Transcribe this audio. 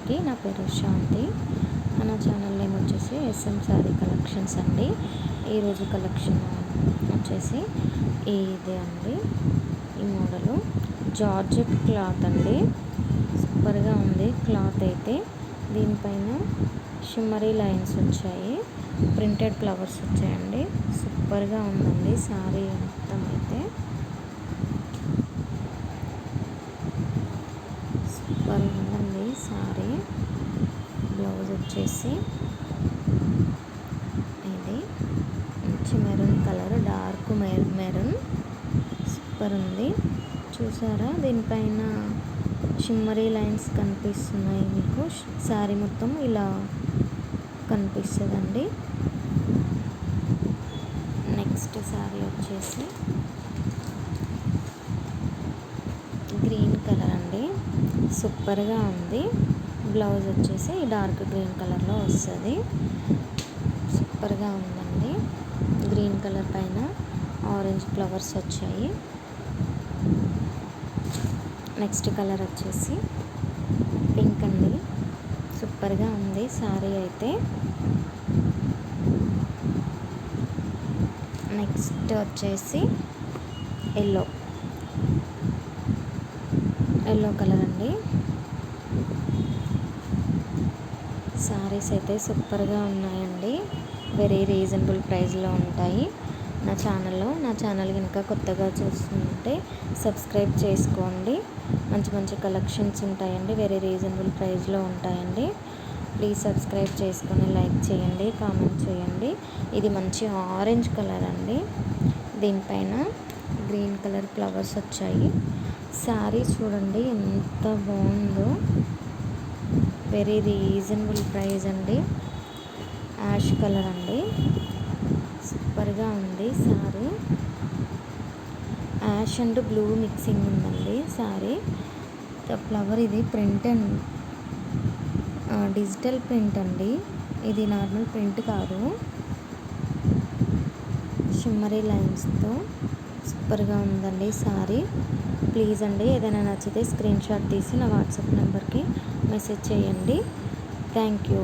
అందరికీ నా పేరు శాంతి. నా ఛానల్ నేమ్ వచ్చేసి SM శారీ కలెక్షన్స్ అండి. ఈరోజు కలెక్షన్ వచ్చేసి ఇదే అండి. ఈ మోడలు జార్జెట్ క్లాత్ అండి. సూపర్గా ఉంది క్లాత్ అయితే. దీనిపైన షిమ్మరీ లైన్స్ వచ్చాయి, ప్రింటెడ్ ఫ్లవర్స్ వచ్చాయండి. సూపర్గా ఉందండి శారీ మొత్తం అయితే. సూపర్ ఉందండి శారీ. బ్లౌజ్ వచ్చేసి ఇది మంచి maroon colour, dark maroon. Super ఉంది. చూసారా, దీనిపైన షిమ్మరీ లైన్స్ కనిపిస్తున్నాయి మీకు. శారీ మొత్తం ఇలా కనిపిస్తుందండి. నెక్స్ట్ శారీ వచ్చేసి గ్రీన్ కలర్ అండి. సూపర్గా ఉంది. బ్లౌజ్ వచ్చేసి డార్క్ గ్రీన్ కలర్లో వస్తుంది. సూపర్గా ఉందండి. గ్రీన్ కలర్ పైన ఆరెంజ్ ఫ్లవర్స్ వచ్చాయి. నెక్స్ట్ కలర్ వచ్చేసి పింక్ అండి. సూపర్గా ఉంది శారీ అయితే. నెక్స్ట్ వచ్చేసి ఎల్లో కలర్ అండి. శారీస్ అయితే సూపర్గా ఉన్నాయండి. వెరీ రీజనబుల్ ప్రైస్లో ఉంటాయి. నా ఛానల్ కనుక కొత్తగా చూస్తుంటే సబ్స్క్రైబ్ చేసుకోండి. మంచి మంచి కలెక్షన్స్ ఉంటాయండి. వెరీ రీజనబుల్ ప్రైస్లో ఉంటాయండి. ప్లీజ్ సబ్స్క్రైబ్ చేసుకొని లైక్ చేయండి, కామెంట్ చేయండి. ఇది మంచి ఆరెంజ్ కలర్ అండి. దీనిపైన గ్రీన్ కలర్ ఫ్లవర్స్ వచ్చాయి. శారీ చూడండి ఎంత బాగుందో. వెరీ రీజనబుల్ ప్రైస్ అండి. యాష్ కలర్ అండి. సూపర్గా ఉంది sari. Ash and blue mixing ఉందండి శారీ. ఫ్లవర్ ఇది ప్రింట్ అండ్ డిజిటల్ ప్రింట్ అండి. ఇది నార్మల్ ప్రింట్ కాదు. షిమ్మరీ లైన్స్తో సూపర్గా ఉందండి శారీ. ప్లీజ్ అండి, ఏదైనా నచ్చితే స్క్రీన్ షాట్ తీసి నా వాట్సాప్ నెంబర్కి మెసేజ్ చేయండి. Thank you.